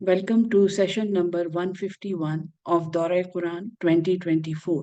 Welcome to session number 151 of Dawra Quran 2024.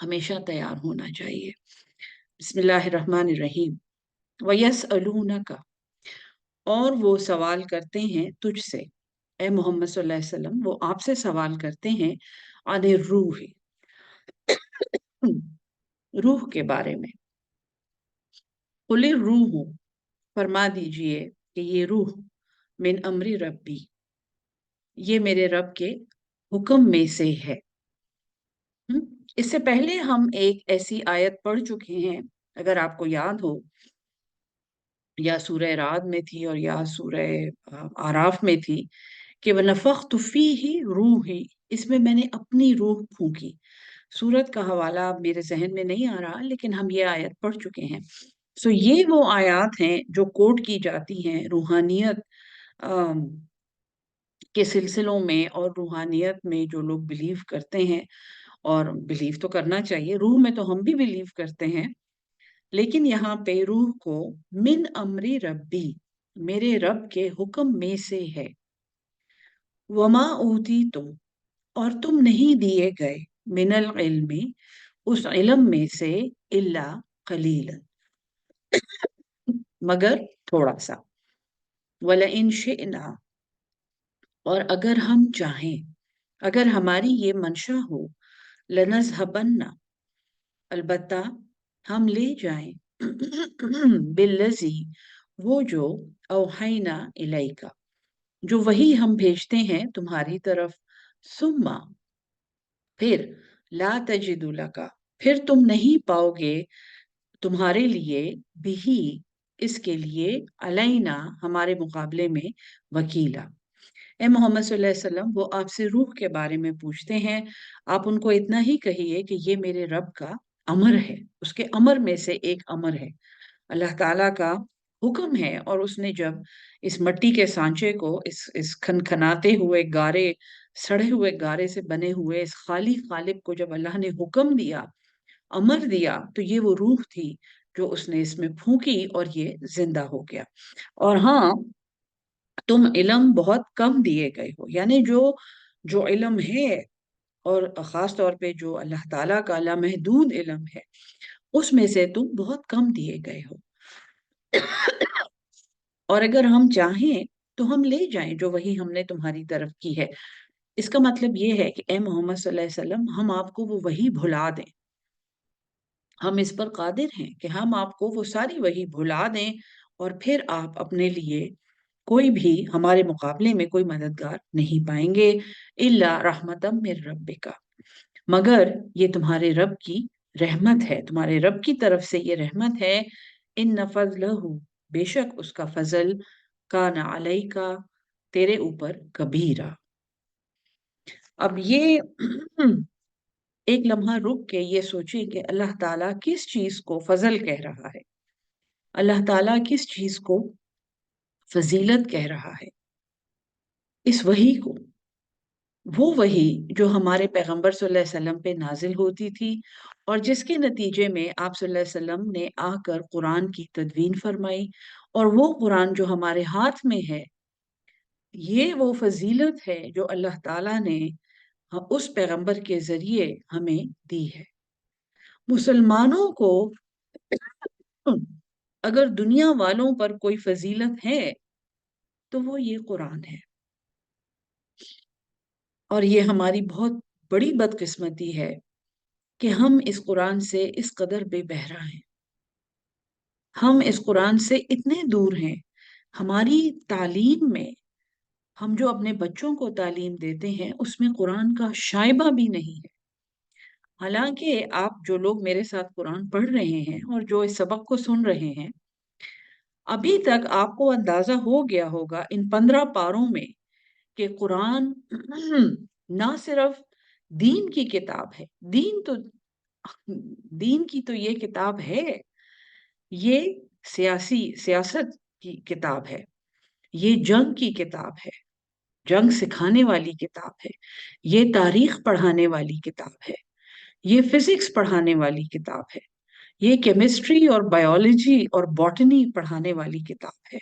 ہمیشہ تیار ہونا چاہیے۔ بسم اللہ الرحمن الرحیم۔ وَيَسْأَلُونَكَ، اور وہ سوال کرتے ہیں تجھ سے، اے محمد صلی اللہ علیہ وسلم، وہ آپ سے سوال کرتے ہیں عن الروح، روح کے بارے میں۔ قل الروح، فرما دیجئے کہ یہ روح من امر ربی، یہ میرے رب کے حکم میں سے ہے۔ اس سے پہلے ہم ایک ایسی آیت پڑھ چکے ہیں، اگر آپ کو یاد ہو، یا سورہ رعد میں تھی اور یا سورہ آراف میں تھی، کہ وَنَفَخْتُ فِيهِ روحی، اس میں نے اپنی روح پھونکی۔ سورت کا حوالہ میرے ذہن میں نہیں آ رہا، لیکن ہم یہ آیت پڑھ چکے ہیں۔ یہ وہ آیات ہیں جو کوٹ کی جاتی ہیں روحانیت کے سلسلوں میں، اور روحانیت میں جو لوگ بلیو کرتے ہیں، اور بلیو تو کرنا چاہیے، روح میں تو ہم بھی بلیو کرتے ہیں، لیکن یہاں پہ روح کو من امری ربی، میرے رب کے حکم میں سے ہے۔ وما اوتیتم، اور تم نہیں دیے گئے، من العلم، اس علم میں سے، الا قلیلا، مگر تھوڑا سا، وَلَئِن شِئْنَا، اور اگر ہم چاہیں، اگر ہماری یہ منشا ہو، لَنَذْهَبَنَّ، البتہ ہم لے جائیں، بالذی، وہ جو، اوحینا الیکا، جو وہی ہم بھیجتے ہیں تمہاری طرف، ثم، پھر، لا تجد لک، پھر تم نہیں پاؤ گے تمہارے لیے، بھی، اس کے لیے، علینا، ہمارے مقابلے میں، وکیلا۔ اے محمد صلی اللہ علیہ وسلم، وہ آپ سے روح کے بارے میں پوچھتے ہیں، آپ ان کو اتنا ہی کہیے کہ یہ میرے رب کا امر ہے، اس کے امر میں سے ایک امر ہے، اللہ تعالیٰ کا حکم ہے۔ اور اس نے جب اس مٹی کے سانچے کو، اس کھنکھناتے ہوئے گارے، سڑے ہوئے گارے سے بنے ہوئے اس خالی قالب کو جب اللہ نے حکم دیا، امر دیا، تو یہ وہ روح تھی جو اس نے اس میں پھونکی اور یہ زندہ ہو گیا۔ اور ہاں، تم علم بہت کم دیے گئے ہو، یعنی جو علم ہے، اور خاص طور پہ جو اللہ تعالیٰ کا لامحدود علم ہے، اس میں سے تم بہت کم دیے گئے ہو۔ اور اگر ہم چاہیں تو ہم لے جائیں جو وہی ہم نے تمہاری طرف کی ہے۔ اس کا مطلب یہ ہے کہ اے محمد صلی اللہ علیہ وسلم، ہم آپ کو وہ وہی بھلا دیں، ہم اس پر قادر ہیں کہ ہم آپ کو وہ ساری وہی بھلا دیں، اور پھر آپ اپنے لیے کوئی بھی ہمارے مقابلے میں کوئی مددگار نہیں پائیں گے، الا رحمتم من ربک، مگر یہ تمہارے رب کی رحمت ہے، تمہارے رب کی طرف سے یہ رحمت ہے۔ ان فضلہ، بے شک اس کا فضل، کان علیک، تیرے اوپر، کبیرہ۔ اب یہ ایک لمحہ رک کے یہ سوچیں کہ اللہ تعالیٰ کس چیز کو فضل کہہ رہا ہے، اللہ تعالیٰ کس چیز کو فضیلت کہہ رہا ہے۔ اس وحی کو، وہ وحی جو ہمارے پیغمبر صلی اللہ علیہ وسلم پہ نازل ہوتی تھی، اور جس کے نتیجے میں آپ صلی اللہ علیہ وسلم نے آ کر قرآن کی تدوین فرمائی، اور وہ قرآن جو ہمارے ہاتھ میں ہے، یہ وہ فضیلت ہے جو اللہ تعالیٰ نے اس پیغمبر کے ذریعے ہمیں دی ہے۔ مسلمانوں کو اگر دنیا والوں پر کوئی فضیلت ہے تو وہ یہ قرآن ہے، اور یہ ہماری بہت بڑی بدقسمتی ہے کہ ہم اس قرآن سے اس قدر بے بہرا ہیں، ہم اس قرآن سے اتنے دور ہیں۔ ہماری تعلیم میں، ہم جو اپنے بچوں کو تعلیم دیتے ہیں، اس میں قرآن کا شائبہ بھی نہیں ہے۔ حالانکہ آپ جو لوگ میرے ساتھ قرآن پڑھ رہے ہیں اور جو اس سبق کو سن رہے ہیں، ابھی تک آپ کو اندازہ ہو گیا ہوگا ان 15 پاروں میں کہ قرآن نہ صرف دین کی کتاب ہے، دین کی تو یہ کتاب ہے، یہ سیاست کی کتاب ہے، یہ جنگ کی کتاب ہے، جنگ سکھانے والی کتاب ہے، یہ تاریخ پڑھانے والی کتاب ہے، یہ فزکس پڑھانے والی کتاب ہے، یہ کیمسٹری اور بایولوجی اور باٹنی پڑھانے والی کتاب ہے۔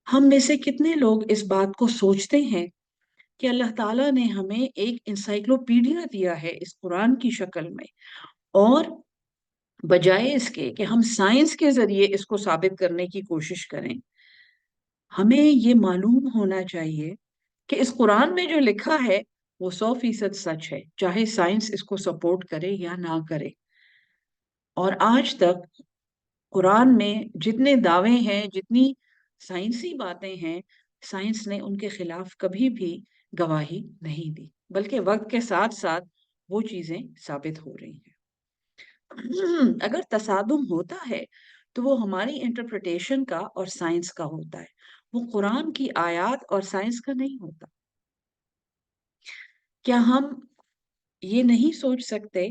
ہم میں سے کتنے لوگ اس بات کو سوچتے ہیں کہ اللہ تعالیٰ نے ہمیں ایک انسائکلوپیڈیا دیا ہے اس قرآن کی شکل میں، اور بجائے اس کے کہ ہم سائنس کے ذریعے اس کو ثابت کرنے کی کوشش کریں، ہمیں یہ معلوم ہونا چاہیے کہ اس قرآن میں جو لکھا ہے وہ 100% سچ ہے، چاہے سائنس اس کو سپورٹ کرے یا نہ کرے۔ اور آج تک قرآن میں جتنے دعوے ہیں، جتنی سائنسی باتیں ہیں، سائنس نے ان کے خلاف کبھی بھی گواہی نہیں دی، بلکہ وقت کے ساتھ ساتھ وہ چیزیں ثابت ہو رہی ہیں۔ اگر تصادم ہوتا ہے تو وہ ہماری انٹرپریٹیشن کا اور سائنس کا ہوتا ہے، وہ قرآن کی آیات اور سائنس کا نہیں ہوتا۔ کیا ہم یہ نہیں سوچ سکتے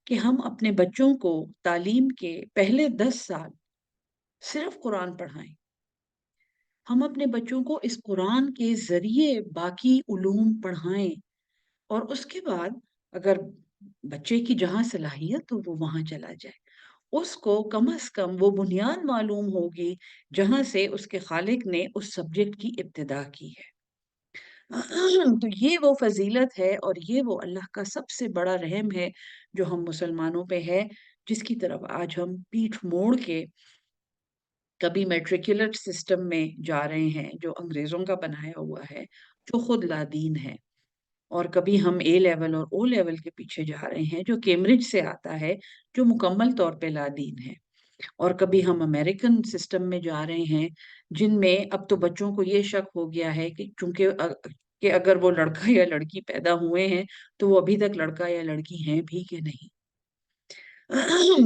کہ ہم اپنے بچوں کو تعلیم کے پہلے 10 سال صرف قرآن پڑھائیں؟ ہم اپنے بچوں کو اس قرآن کے ذریعے باقی علوم پڑھائیں، اور اس کے بعد اگر بچے کی جہاں صلاحیت ہو وہ وہاں چلا جائے، اس کو کم از کم وہ بنیاد معلوم ہوگی جہاں سے اس کے خالق نے اس سبجیکٹ کی ابتدا کی ہے۔ تو یہ وہ فضیلت ہے اور یہ وہ اللہ کا سب سے بڑا رحم ہے جو ہم مسلمانوں پہ ہے، جس کی طرف آج ہم پیٹھ موڑ کے کبھی میٹریکولر سسٹم میں جا رہے ہیں جو انگریزوں کا بنایا ہوا ہے، جو خود لا دین ہے، اور کبھی ہم اے لیول اور او لیول کے پیچھے جا رہے ہیں جو کیمبرج سے آتا ہے، جو مکمل طور پہ لا دین ہے، اور کبھی ہم امریکن سسٹم میں جا رہے ہیں جن میں اب تو بچوں کو یہ شک ہو گیا ہے کہ چونکہ کہ اگر وہ لڑکا یا لڑکی پیدا ہوئے ہیں تو وہ ابھی تک لڑکا یا لڑکی ہیں بھی کہ نہیں۔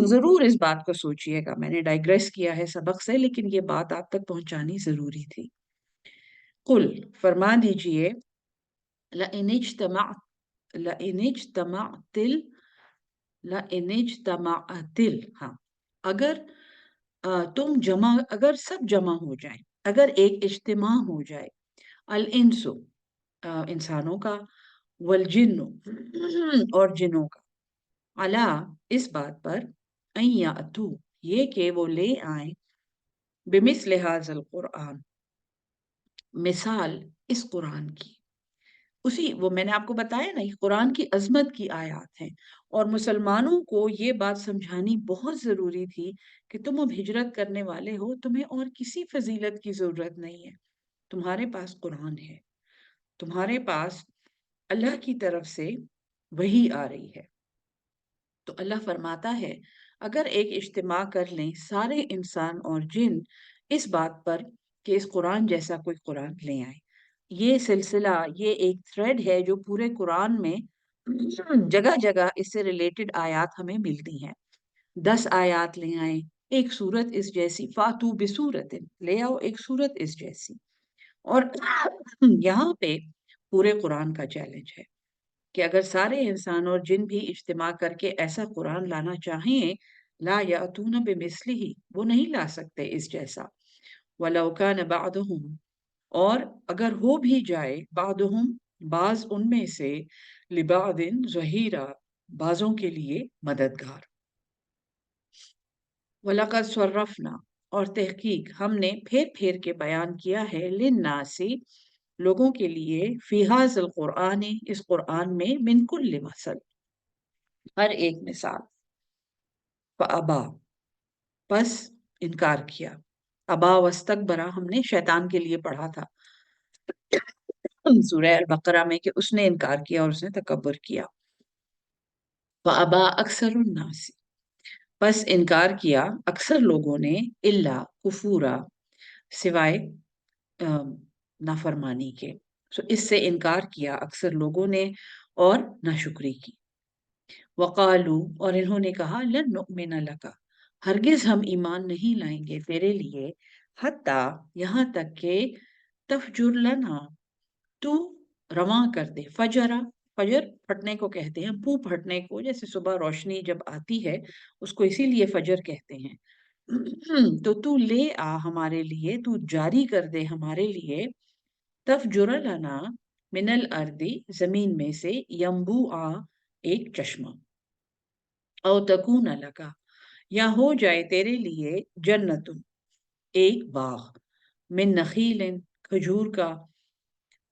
ضرور اس بات کو سوچئے گا، میں نے ڈائگریس کیا ہے سبق سے، لیکن یہ بات آپ تک پہنچانی ضروری تھی۔ قل، فرما دیجئے، لَإِنِ اجتمعت ہاں، اگر اگر سب جمع ہو جائیں، اگر ایک اجتماع ہو جائے، الانس انسانوں کا، والجن اور جنوں کا، علا اس بات پر، ان یاتو یہ کہ وہ لے آئیں، بمثل ھذا القرآن مثال اس قرآن کی، وہ میں نے آپ کو بتایا نا، یہ قرآن کی عظمت کی آیات ہیں، اور مسلمانوں کو یہ بات سمجھانی بہت ضروری تھی کہ تم اب ہجرت کرنے والے ہو، تمہیں اور کسی فضیلت کی ضرورت نہیں ہے، تمہارے پاس قرآن ہے، تمہارے پاس اللہ کی طرف سے وحی آ رہی ہے۔ تو اللہ فرماتا ہے اگر ایک اجتماع کر لیں سارے انسان اور جن اس بات پر کہ اس قرآن جیسا کوئی قرآن لے آئیں، یہ سلسلہ، یہ ایک تھریڈ ہے جو پورے قرآن میں جگہ جگہ اس سے ریلیٹڈ آیات ہمیں ملتی ہیں۔ 10 آیات لے آئیں، ایک سورت اس جیسی، فاتو بسورت، لے آؤ ایک سورت اس جیسی، اور یہاں پہ پورے قرآن کا چیلنج ہے کہ اگر سارے انسان اور جن بھی اجتماع کر کے ایسا قرآن لانا چاہیں، لا یاتون بمثلہ، وہ نہیں لا سکتے اس جیسا، وَلَوْ كَانَ بَعْضُهُمْ، اور اگر ہو بھی جائے، بعضهم بعض ان میں سے، لبعض ظہیرا بعضوں کے لیے مددگار، وَلَقَدْ صَرَّفْنَا، اور تحقیق ہم نے پھیر پھیر کے بیان کیا ہے، للناس لوگوں کے لیے، فی ھذا القرآن اس قرآن میں، من کل مثل ہر ایک مثال، فابا پس انکار کیا، ابا واستکبرا ہم نے شیطان کے لیے پڑھا تھا سورہ البقرہ میں کہ اس نے انکار کیا اور اس نے تکبر کیا، فابا اکثر الناس پس انکار کیا اکثر لوگوں نے، الا کفورا سوائے نافرمانی کے، اس سے انکار کیا اکثر لوگوں نے اور ناشکری کی، وقالو اور انہوں نے کہا، لن نؤمن لک ہرگز ہم ایمان نہیں لائیں گے تیرے لیے، حتی یہاں تک کہ تفجر لنا تو رواں کر دے، فجر پھٹنے کو کہتے ہیں، پو پھٹنے کو، جیسے صبح روشنی جب آتی ہے اس کو اسی لیے فجر کہتے ہیں، تو لے آ ہمارے لیے، تو جاری کر دے ہمارے لیے، تفجر لنا من الارض زمین میں سے، ینبوعا ایک چشمہ، او تکون لکا یا ہو جائے تیرے لیے، جنت ایک باغ، من نخیل کھجور کا،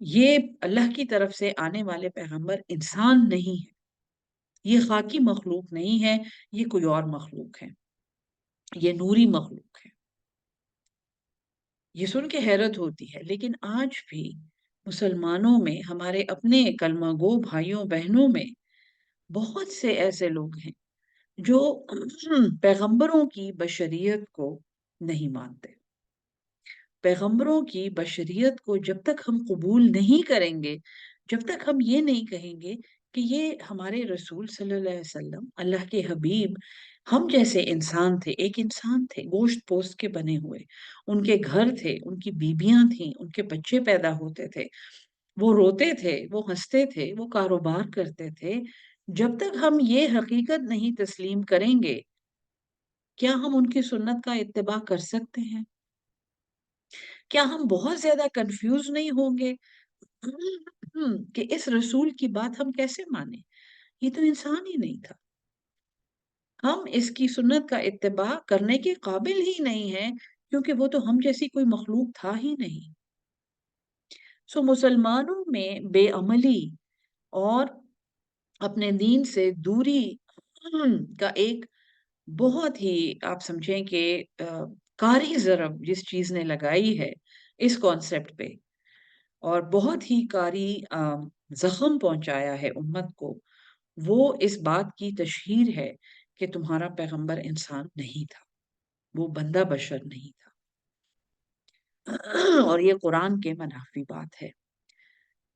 یہ اللہ کی طرف سے آنے والے پیغمبر انسان نہیں ہے، یہ خاکی مخلوق نہیں ہے، یہ کوئی اور مخلوق ہے، یہ نوری مخلوق ہے۔ یہ سن کے حیرت ہوتی ہے، لیکن آج بھی مسلمانوں میں، ہمارے اپنے کلمہ گو بھائیوں بہنوں میں بہت سے ایسے لوگ ہیں جو پیغمبروں کی بشریت کو نہیں مانتے۔ پیغمبروں کی بشریت کو جب تک ہم قبول نہیں کریں گے، جب تک ہم یہ نہیں کہیں گے کہ یہ ہمارے رسول صلی اللہ علیہ وسلم، اللہ کے حبیب، ہم جیسے انسان تھے، ایک انسان تھے گوشت پوست کے بنے ہوئے، ان کے گھر تھے، ان کی بیویاں تھیں، ان کے بچے پیدا ہوتے تھے، وہ روتے تھے، وہ ہنستے تھے، وہ کاروبار کرتے تھے، جب تک ہم یہ حقیقت نہیں تسلیم کریں گے، کیا ہم ان کی سنت کا اتباع کر سکتے ہیں؟ کیا ہم بہت زیادہ کنفیوز نہیں ہوں گے کہ اس رسول کی بات ہم کیسے مانیں؟ یہ تو انسان ہی نہیں تھا، ہم اس کی سنت کا اتباع کرنے کے قابل ہی نہیں ہیں، کیونکہ وہ تو ہم جیسی کوئی مخلوق تھا ہی نہیں۔ سو مسلمانوں میں بے عملی اور اپنے دین سے دوری کا ایک بہت ہی، آپ سمجھیں کہ کاری ضرب جس چیز نے لگائی ہے اس کانسیپٹ پہ، اور بہت ہی کاری زخم پہنچایا ہے امت کو، وہ اس بات کی تشہیر ہے کہ تمہارا پیغمبر انسان نہیں تھا، وہ بندہ بشر نہیں تھا۔ اور یہ قرآن کے منافی بات ہے۔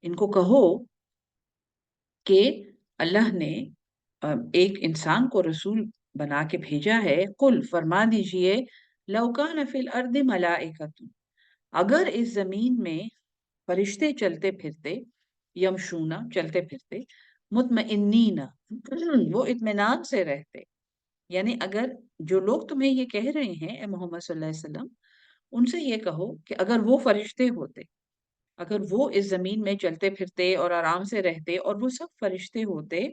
ان کو کہو کہ اللہ نے ایک انسان کو رسول بنا کے بھیجا ہے، قل فرما دیجئے، لو کان فی الارض ملائکۃ، اگر اس زمین میں فرشتے چلتے پھرتے، یمشونا چلتے پھرتے، مطمئنین وہ اطمینان سے رہتے، یعنی اگر جو لوگ تمہیں یہ کہہ رہے ہیں اے محمد صلی اللہ علیہ وسلم، ان سے یہ کہو کہ اگر وہ فرشتے ہوتے، اگر وہ اس زمین میں چلتے پھرتے اور آرام سے رہتے اور وہ سب فرشتے ہوتے،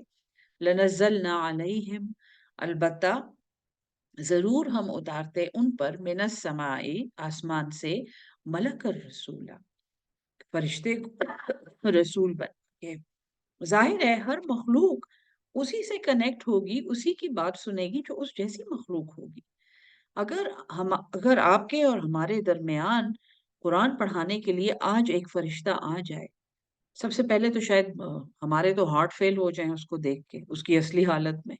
لنزلنا علیہم، البتہ ضرور ہم اتارتے ان پر، من السماء آسمان سے، ملک الرسول، فرشتے کو رسول بن کے۔ ظاہر ہے ہر مخلوق اسی سے کنیکٹ ہوگی، اسی کی بات سنے گی جو اس جیسی مخلوق ہوگی۔ اگر آپ کے اور ہمارے درمیان قرآن پڑھانے کے لیے آج ایک فرشتہ آ جائے، سب سے پہلے تو شاید ہمارے تو ہارٹ فیل ہو جائیں اس کو دیکھ کے، اس کی اصلی حالت میں،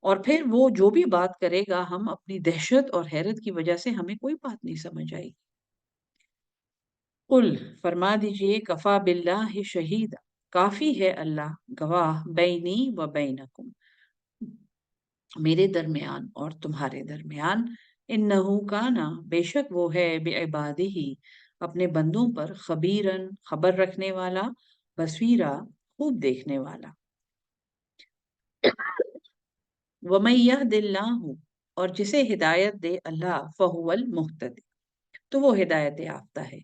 اور پھر وہ جو بھی بات کرے گا، ہم اپنی دہشت اور حیرت کی وجہ سے ہمیں کوئی بات نہیں سمجھ آئی۔ قل فرما دیجئے، کفا باللہ شہید، کافی ہے اللہ گواہ، بینی و بینکم، میرے درمیان اور تمہارے درمیان، انہو کانا، بے شک وہ ہے، بعبادہ، اپنے بندوں پر، خبیرن، خبر رکھنے والا، بصیرا، خوب دیکھنے والا۔ وَمَن يَهْدِ اللَّهُ، اور جسے ہدایت دے اللہ، فَهُوَ الْمُهْتَدِ، تو وہ ہدایت یافتہ ہے۔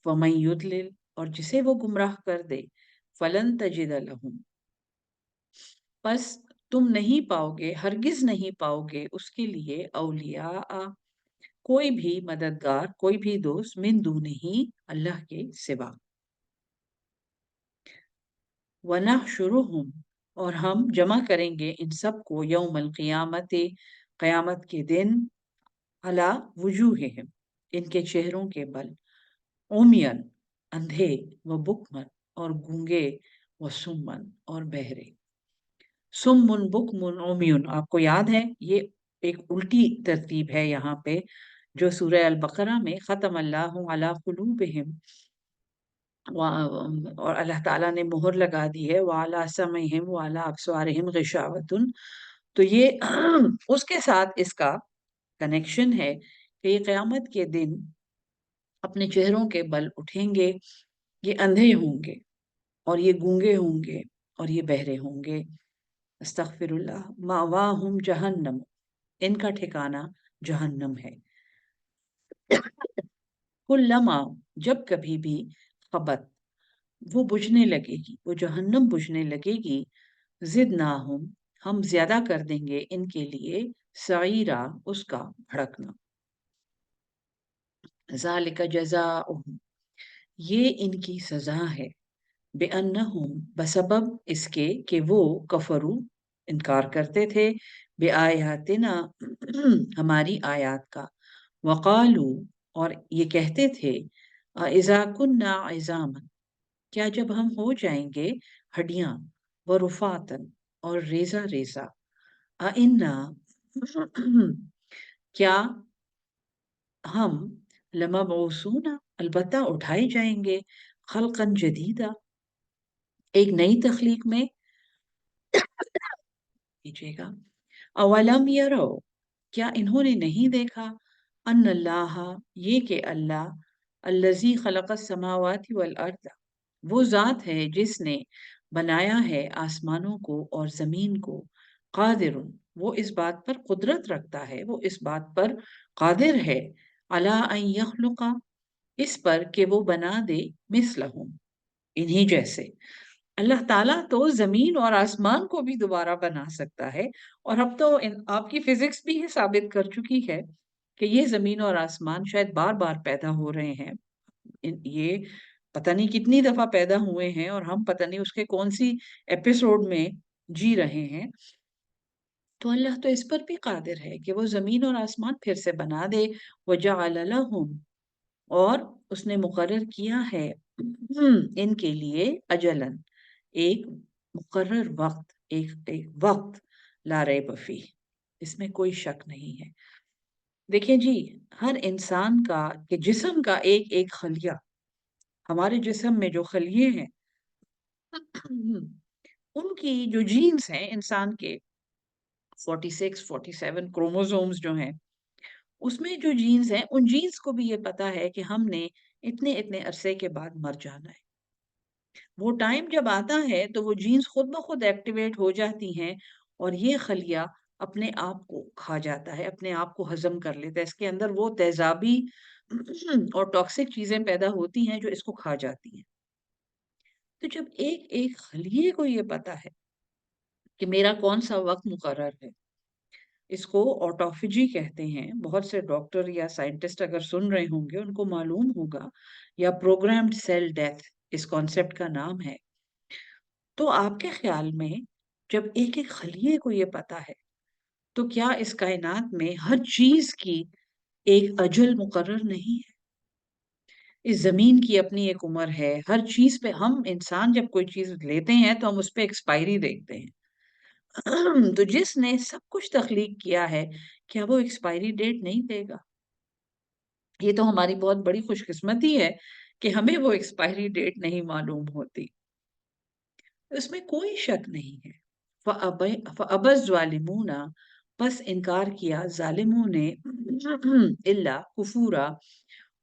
وَمَن يُضْلِلْ، اور جسے وہ گمراہ کر دے، فَلَن تَجِدَ لَهُم، پس تم نہیں پاؤ گے، ہرگز نہیں پاؤ گے اس کے لیے، اولیاء، کوئی بھی مددگار، کوئی بھی دوست، من دونہ، اللہ کے سوا۔ وَنَحْشُرُهُمْ، اور ہم جمع کریں گے ان سب کو، یوم القیامت، قیامت کے دن، علی وجوہہم، ان کے چہروں کے بل، عمین، اندھے، و بکمن، اور گونگے، و سمن، اور بہرے۔ سمن، بکمن، عمیون، آپ کو یاد ہے یہ ایک الٹی ترتیب ہے یہاں پہ، جو سورہ البقرہ میں ختم اللہ علی قلوبہم، اور اللہ تعالیٰ نے مہر لگا دی ہے، وَعَلَىٰ سَمْعِهِمْ وَعَلَىٰ أَبْصَارِهِمْ غِشَاوَةٌ، تو یہ اس کے ساتھ اس کا کنیکشن ہے کہ یہ قیامت کے دن اپنے چہروں کے بل اٹھیں گے، یہ اندھے ہوں گے، اور یہ گونگے ہوں گے، اور یہ بہرے ہوں گے۔ استغفر اللہ، مأواہم جہنم، ان کا ٹھکانہ جہنم ہے۔ کلما، جب کبھی بھی، خبت، وہ بجھنے لگے گی، وہ جہنم بجھنے لگے گی، زدناہم، ہم زیادہ کر دیں گے ان کے لیے، سعیرا، اس کا بھڑکنا۔ ذالک جزاؤہم، یہ ان کی سزا ہے، بِأَنَّهُمْ بسبب اس کے کہ وہ کفرو انکار کرتے تھے، بِآیاتنا ہماری آیات کا، وقالو اور یہ کہتے تھے، اذا كنا عظاما کیا جب ہم ہو جائیں گے ہڈیاں، ورفاتن اور ریزہ ریزہ، اِنَّا کیا ہم لمبعوثون البتہ اٹھائے جائیں گے، خلقا جدیدہ ایک نئی تخلیق میں، کیجیے گا، اولم یرو کیا انہوں نے نہیں دیکھا، ان اللہ یہ کہ اللہ، الذی خلق السماوات والارض وہ ذات ہے جس نے بنایا ہے آسمانوں کو اور زمین کو، قادر وہ اس بات پر قدرت رکھتا ہے، وہ اس بات پر قادر ہے، علی ان یخلق اس پر کہ وہ بنا دے، مثلہم انہی جیسے، اللہ تعالیٰ تو زمین اور آسمان کو بھی دوبارہ بنا سکتا ہے، اور اب تو آپ کی فزکس بھی یہ ثابت کر چکی ہے کہ یہ زمین اور آسمان شاید بار بار پیدا ہو رہے ہیں، یہ پتہ نہیں کتنی دفعہ پیدا ہوئے ہیں اور ہم پتہ نہیں اس کے کون سی ایپیسوڈ میں جی رہے ہیں، تو اللہ تو اس پر بھی قادر ہے کہ وہ زمین اور آسمان پھر سے بنا دے، وَجَعَلَ لَهُمْ اور اس نے مقرر کیا ہے ان کے لیے اجلن ایک مقرر وقت، ایک وقت، لا ریب فیہ اس میں کوئی شک نہیں ہے۔ دیکھیں جی، ہر انسان کا کہ جسم کا ایک ایک خلیہ، ہمارے جسم میں جو خلیے ہیں ان کی جو جینز ہیں انسان کے 46 47 کروموزومز جو ہیں، اس میں جو جینز ہیں ان جینز کو بھی یہ پتا ہے کہ ہم نے اتنے اتنے عرصے کے بعد مر جانا ہے، وہ ٹائم جب آتا ہے تو وہ جینز خود بخود ایکٹیویٹ ہو جاتی ہیں اور یہ خلیہ اپنے آپ کو کھا جاتا ہے، اپنے آپ کو ہضم کر لیتا ہے، اس کے اندر وہ تیزابی اور ٹاکسک چیزیں پیدا ہوتی ہیں جو اس کو کھا جاتی ہیں۔ تو جب ایک ایک خلیے کو یہ پتا ہے کہ میرا کون سا وقت مقرر ہے، اس کو آٹوفیجی کہتے ہیں، بہت سے ڈاکٹر یا سائنٹسٹ اگر سن رہے ہوں گے ان کو معلوم ہوگا، یا پروگرامڈ سیل ڈیتھ اس کانسیپٹ کا نام ہے۔ تو آپ کے خیال میں جب ایک ایک خلیے کو یہ پتا ہے تو کیا اس کائنات میں ہر چیز کی ایک اجل مقرر نہیں ہے؟ اس زمین کی اپنی ایک عمر ہے، ہر چیز پہ ہم انسان جب کوئی چیز لیتے ہیں تو ہم اس پہ ایکسپائری دیکھتے ہیں، تو جس نے سب کچھ تخلیق کیا ہے کیا وہ ایکسپائری ڈیٹ نہیں دے گا؟ یہ تو ہماری بہت بڑی خوش قسمتی ہے کہ ہمیں وہ ایکسپائری ڈیٹ نہیں معلوم ہوتی، اس میں کوئی شک نہیں ہے۔ فَأَبَى الظَّالِمُونَ پس انکار کیا ظالموں نے، اللہ کفورا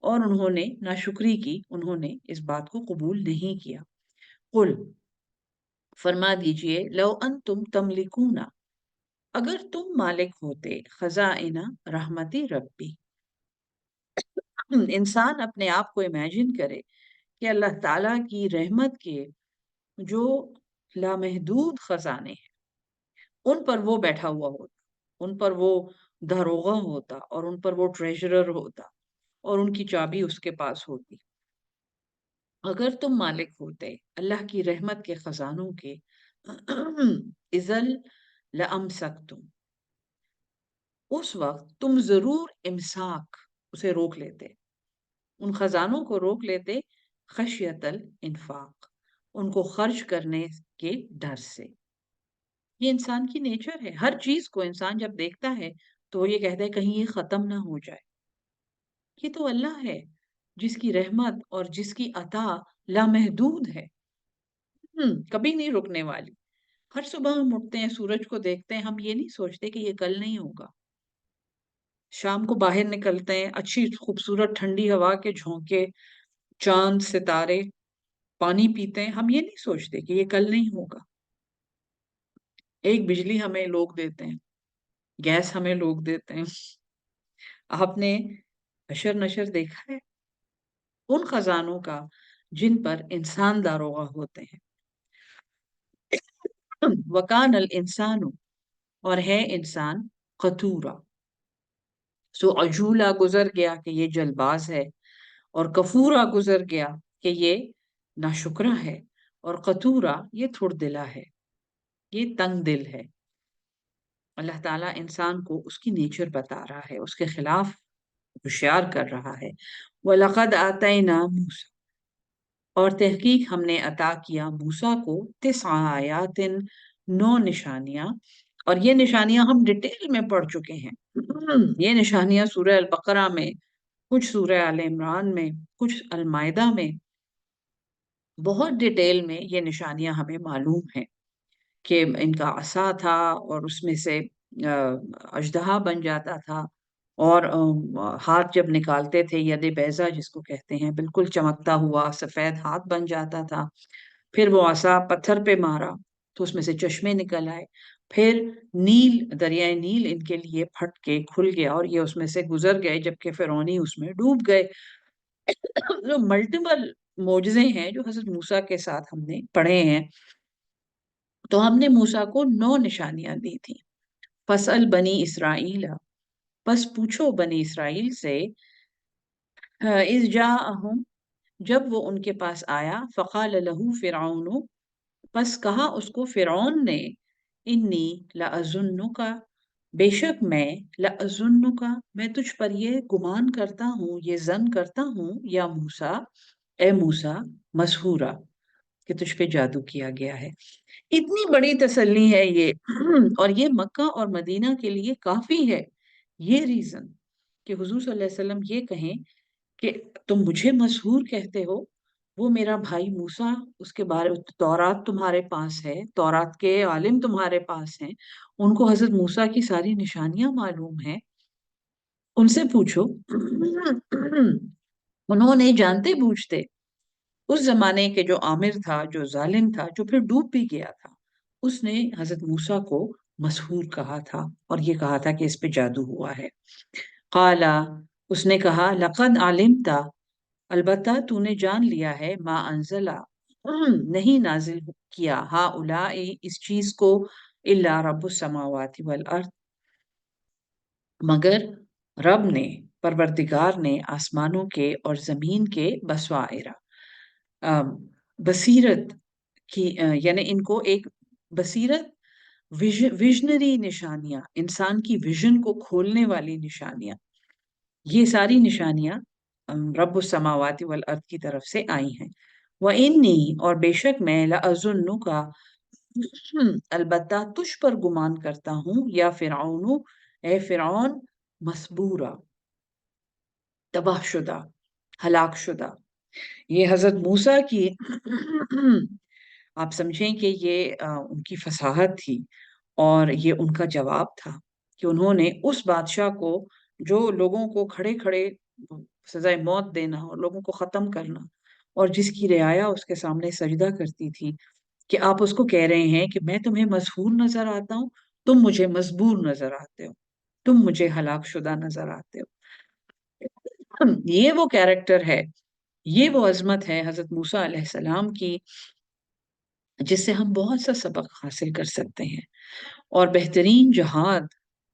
اور انہوں نے ناشکری کی، انہوں نے اس بات کو قبول نہیں کیا۔ قل فرما دیجئے، لو انتم تملکون اگر تم مالک ہوتے، خزائن رحمتی ربی انسان اپنے آپ کو امیجن کرے کہ اللہ تعالیٰ کی رحمت کے جو لامحدود خزانے ہیں ان پر وہ بیٹھا ہوا ہوتا، ان پر وہ داروغہ ہوتا اور ان پر وہ ٹریجرر ہوتا اور ان کی چابی اس کے پاس ہوتی۔ اگر تم مالک ہوتے اللہ کی رحمت کے خزانوں کے، اذل لامسکتم اس وقت تم ضرور امساک اسے روک لیتے، ان خزانوں کو روک لیتے، خشیت الانفاق ان کو خرچ کرنے کے ڈر سے۔ یہ انسان کی نیچر ہے، ہر چیز کو انسان جب دیکھتا ہے تو وہ یہ کہتا ہے کہیں یہ ختم نہ ہو جائے۔ یہ تو اللہ ہے جس کی رحمت اور جس کی عطا لامحدود ہے، کبھی نہیں رکنے والی۔ ہر صبح ہم اٹھتے ہیں، سورج کو دیکھتے ہیں، ہم یہ نہیں سوچتے کہ یہ کل نہیں ہوگا۔ شام کو باہر نکلتے ہیں، اچھی خوبصورت ٹھنڈی ہوا کے جھونکے، چاند ستارے، پانی پیتے ہیں، ہم یہ نہیں سوچتے کہ یہ کل نہیں ہوگا۔ ایک بجلی ہمیں لوگ دیتے ہیں، گیس ہمیں لوگ دیتے ہیں۔ آپ نے حشر نشر دیکھا ہے ان خزانوں کا جن پر انسان داروغہ ہوتے ہیں۔ وکان الانسان اور ہے انسان قتورا سو عجولا گزر گیا کہ یہ جلباز ہے، اور کفورا گزر گیا کہ یہ ناشکرا ہے، اور قطورا یہ تھڑ دلا ہے، یہ تنگ دل ہے۔ اللہ تعالیٰ انسان کو اس کی نیچر بتا رہا ہے، اس کے خلاف ہوشیار کر رہا ہے۔ وَلَقَدْ آتَيْنَا مُوسَىٰ، اور تحقیق ہم نے عطا کیا موسیٰ کو 9 آیات، 9 نشانیاں، اور یہ نشانیاں ہم ڈیٹیل میں پڑھ چکے ہیں۔ یہ نشانیاں سورہ البقرہ میں، کچھ سورہ آل عمران میں، کچھ المائدہ میں، بہت ڈیٹیل میں یہ نشانیاں ہمیں معلوم ہیں کہ ان کا عصا تھا، اور اس میں سے اژدہا بن جاتا تھا، اور ہاتھ جب نکالتے تھے ید بیضا جس کو کہتے ہیں، بالکل چمکتا ہوا سفید ہاتھ بن جاتا تھا۔ پھر وہ عصا پتھر پہ مارا تو اس میں سے چشمے نکل آئے، پھر نیل، دریائے نیل ان کے لیے پھٹ کے کھل گیا اور یہ اس میں سے گزر گئے، جبکہ فرعونی اس میں ڈوب گئے۔ جو ملٹیپل معجزے ہیں جو حضرت موسیٰ کے ساتھ ہم نے پڑھے ہیں، تو ہم نے موسیٰ کو 9 نشانیاں دی تھی۔ فَاسْأَلْ بنی اسرائیل، پس پوچھو بنی اسرائیل سے، اذ جاءہم، جب وہ ان کے پاس آیا، فقال لہو فرعون، پس کہا اس کو فرعون نے، انی لأظنک، بے شک میں تجھ پر یہ گمان کرتا ہوں، یہ ظن کرتا ہوں، یا موسیٰ، اے موسیٰ، مسحورا، کہ تجھ پہ جادو کیا گیا ہے۔ اتنی بڑی تسلی ہے یہ، اور یہ مکہ اور مدینہ کے لیے کافی ہے، یہ ریزن کہ حضور صلی اللہ علیہ وسلم یہ کہیں کہ تم مجھے مسحور کہتے ہو، وہ میرا بھائی موسیٰ، اس کے بارے تورات تمہارے پاس ہے، تورات کے عالم تمہارے پاس ہیں، ان کو حضرت موسیٰ کی ساری نشانیاں معلوم ہیں، ان سے پوچھو۔ انہوں نے جانتے بوجھتے اس زمانے کے جو عامر تھا، جو ظالم تھا، جو پھر ڈوب بھی گیا تھا، اس نے حضرت موسیٰ کو مسحور کہا تھا، اور یہ کہا تھا کہ اس پہ جادو ہوا ہے۔ قالا، اس نے کہا، لقد علمت، البتہ تو نے جان لیا ہے، ما انزلہ، نہیں نازل کیا، ہؤلاء، اس چیز کو، الا رب السماوات والارض، مگر رب نے، پروردگار نے آسمانوں کے اور زمین کے، بصائر، بصیرت کی، یعنی ان کو ایک بصیرت، ویژنری نشانیاں، انسان کی ویژن کو کھولنے والی نشانیاں، یہ ساری نشانیاں رب السماوات والارض کی طرف سے آئی ہیں۔ وَإِنِّي، اور بے شک میں، لَأَظُنُّكَ، البتہ تجھ پر گمان کرتا ہوں، یا فرعون، اے فرعون، مسبورا، تباہ شدہ، ہلاک شدہ۔ یہ حضرت موسیٰ کی آپ سمجھیں کہ یہ ان کی فصاحت تھی، اور یہ ان کا جواب تھا کہ انہوں نے اس بادشاہ کو، جو لوگوں کو کھڑے کھڑے سزائے موت دینا اور لوگوں کو ختم کرنا، اور جس کی رعایا اس کے سامنے سجدہ کرتی تھی، کہ آپ اس کو کہہ رہے ہیں کہ میں تمہیں مسحور نظر آتا ہوں، تم مجھے مجبور نظر آتے ہو، تم مجھے ہلاک شدہ نظر آتے ہو۔ یہ وہ کیریکٹر ہے، یہ وہ عظمت ہے حضرت موسیٰ علیہ السلام کی، جس سے ہم بہت سا سبق حاصل کر سکتے ہیں۔ اور بہترین جہاد،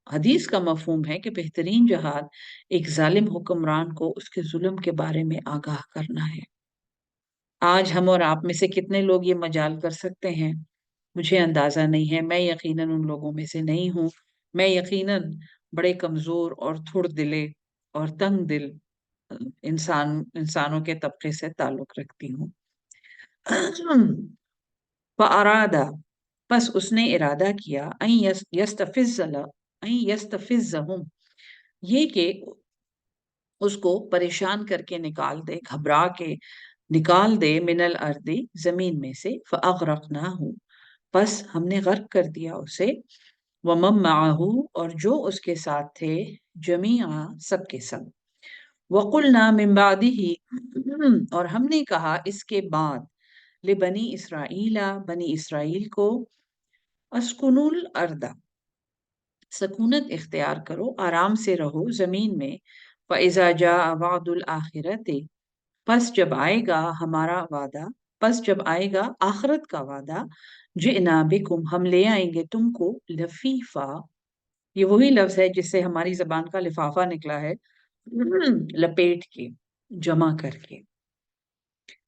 حدیث کا مفہوم ہے کہ بہترین جہاد ایک ظالم حکمران کو اس کے ظلم کے بارے میں آگاہ کرنا ہے۔ آج ہم اور آپ میں سے کتنے لوگ یہ مجال کر سکتے ہیں، مجھے اندازہ نہیں ہے، میں یقیناً ان لوگوں میں سے نہیں ہوں، میں یقیناً بڑے کمزور اور تھوڑ دلے اور تنگ دل انسانوں کے طبقے سے تعلق رکھتی ہوں۔ فَأَرَادَ، پس اس نے ارادہ کیا، أَن يَسْتَفِزَّهُمْ، یہ کہ اس کو پریشان کر کے نکال دے، گھبرا کے نکال دے، من الارض، زمین میں سے، فَأَغْرَقْنَاهُ، پس ہم نے غرق کر دیا اسے، وَمَن مَّعَهُ، اور جو اس کے ساتھ تھے، جمیعا، سب کے سب، وَقُلْنَا مِن بَعْدِهِ، اور ہم نے کہا اس کے بعد، لبنی اسرائیل، بنی اسرائیل کو، اسکنوا الارض، سکونت اختیار کرو، آرام سے رہو زمین میں، فَإِذَا جَاءَ وَعْدُ الْآخِرَةِ، پس جب آئے گا ہمارا وعدہ، پس جب آئے گا آخرت کا وعدہ، جئنا بکم، ہم لے آئیں گے تم کو، لفیفا، یہ وہی لفظ ہے جس سے ہماری زبان کا لفافہ نکلا ہے، لپیٹ کے، جمع کر کے،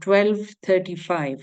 12:35